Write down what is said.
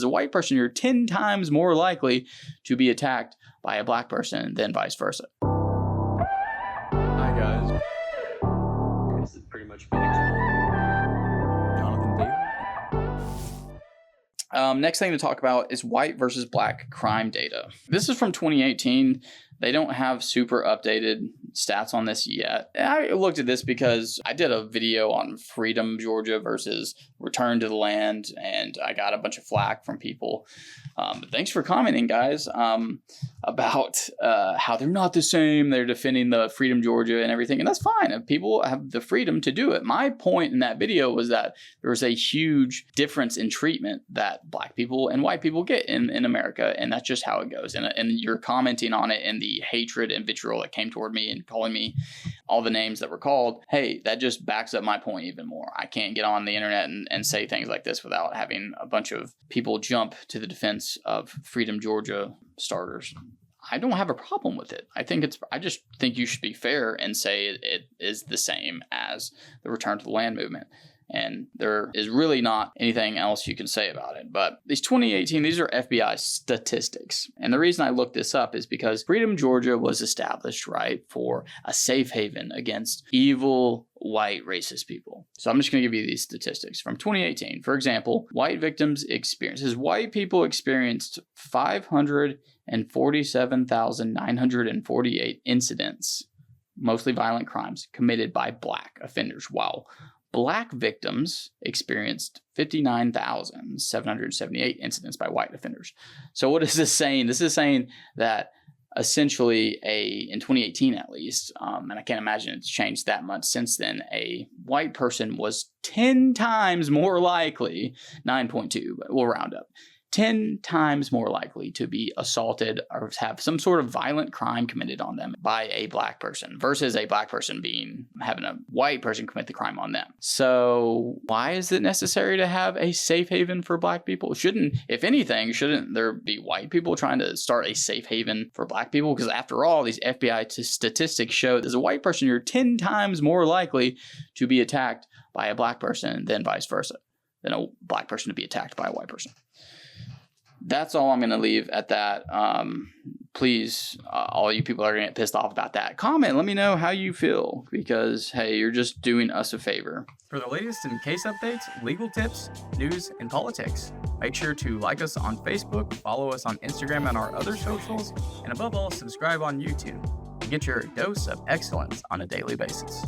as a white person, you're 10 times more likely to be attacked by a black person than vice versa. Hi guys. This is pretty much Jonathan David. Next thing to talk about is white versus black crime data. This is from 2018. They don't have super updated stats on this yet. I looked at this because I did a video on Freedom, Georgia versus Return to the Land, and I got a bunch of flack from people. But thanks for commenting, guys, about how they're not the same. They're defending the Freedom, Georgia and everything, and that's fine. People have the freedom to do it. My point in that video was that there was a huge difference in treatment that black people and white people get in America, and that's just how it goes. And you're commenting on it, and the hatred and vitriol that came toward me and calling me all the names that were called, hey, that just backs up my point even more. I can't get on the internet and say things like this without having a bunch of people jump to the defense of Freedom Georgia starters. I don't have a problem with it. I just think you should be fair and say it is the same as the Return to the Land movement. And there is really not anything else you can say about it. But these are FBI statistics. And the reason I looked this up is because Freedom Georgia was established, right, for a safe haven against evil white racist people. So I'm just going to give you these statistics from 2018. For example, white people experienced 547,948 incidents, mostly violent crimes, committed by black offenders, while black victims experienced 59,778 incidents by white offenders. So what is this saying? This is saying that essentially in 2018 at least, and I can't imagine it's changed that much since then, a white person was 10 times more likely, 9.2, but we'll round up, 10 times more likely to be assaulted or have some sort of violent crime committed on them by a black person versus a black person having a white person commit the crime on them. So why is it necessary to have a safe haven for black people? Shouldn't there be white people trying to start a safe haven for black people? Because after all, these FBI statistics show that as a white person, you're 10 times more likely to be attacked by a black person than vice versa, than a black person to be attacked by a white person. That's all I'm going to leave at that. Please, all you people that are going to get pissed off about that, comment. Let me know how you feel because, hey, you're just doing us a favor. For the latest in case updates, legal tips, news, and politics, make sure to like us on Facebook, follow us on Instagram and our other socials, and above all, subscribe on YouTube to get your dose of excellence on a daily basis.